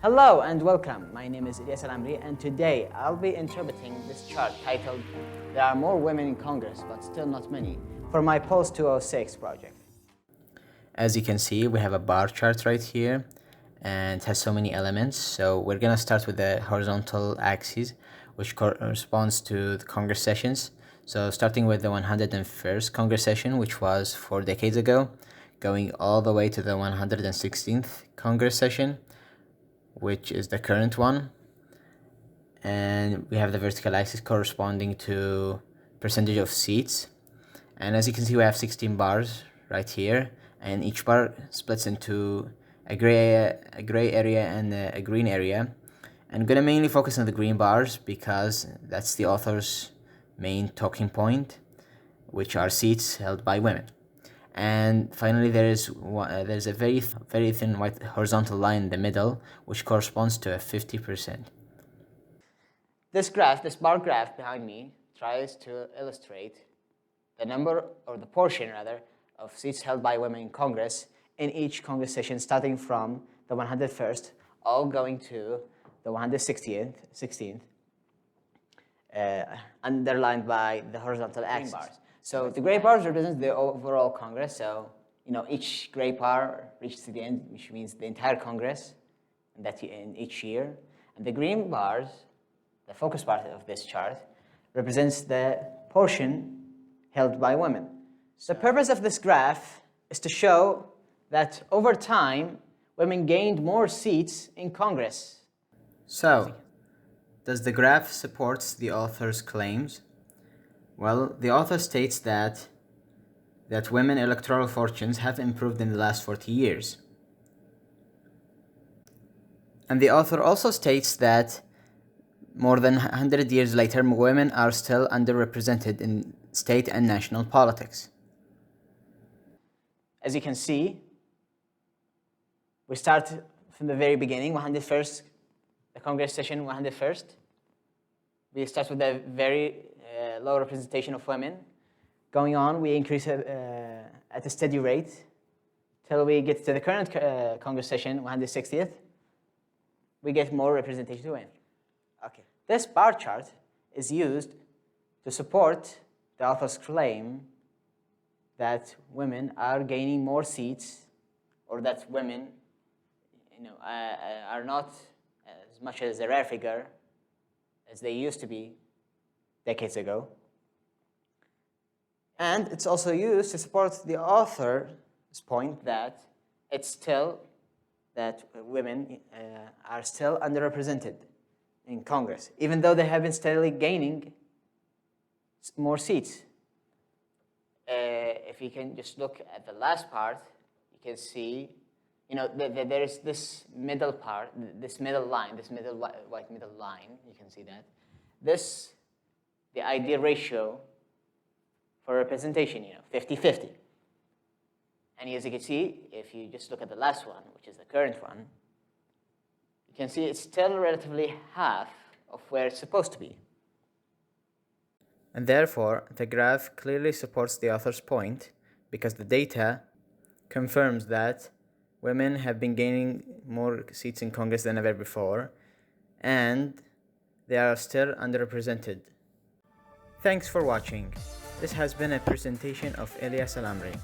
Hello and welcome. My name is Al-Amri, and today I'll be interpreting this chart titled "There are more women in Congress, but still not many" for my POLS 206 project. As you can see, we have a bar chart right here and it has so many elements. So we're gonna start with the horizontal axis, which corresponds to the Congress sessions. So starting with the 101st Congress session, which was 4 decades ago, going all the way to the 116th Congress session, which is the current one. And we have the vertical axis corresponding to percentage of seats. And as you can see, we have 16 bars right here, and each bar splits into a gray area and a green area. I'm gonna mainly focus on the green bars because that's the author's main talking point, which are seats held by women. And finally, there's a very thin white horizontal line in the middle, which corresponds to a 50%. This bar graph behind me, tries to illustrate the number, or the portion rather, of seats held by women in Congress in each Congress session, starting from the 101st, all going to the 116th, underlined by the horizontal axis. So the gray bars represent the overall Congress. So each gray bar reaches to the end, which means the entire Congress, and that in each year. And the green bars, the focus part of this chart, represents the portion held by women. So the purpose of this graph is to show that over time, women gained more seats in Congress. So, does the graph support the author's claims? Well, the author states that women electoral fortunes have improved in the last 40 years. And the author also states that more than 100 years later, women are still underrepresented in state and national politics. As you can see, we start from the very beginning, 101st, the Congress session 101st. We start with a very low representation of women. Going on, we increase it at a steady rate till we get to the current Congress session, 160th. We get more representation to women. Okay. This bar chart is used to support the author's claim that women are gaining more seats, or that women are not as much as a rare figure as they used to be decades ago. And it's also used to support the author's point that women are still underrepresented in Congress, even though they have been steadily gaining more seats. If you can just look at the last part, you can see, there is this middle part, this middle line, this white middle line. You can see that. The ideal ratio for representation, 50-50. And as you can see, if you just look at the last one, which is the current one, you can see it's still relatively half of where it's supposed to be. And therefore, the graph clearly supports the author's point because the data confirms that women have been gaining more seats in Congress than ever before, and they are still underrepresented. Thanks for watching. This has been a presentation of Al-Amri.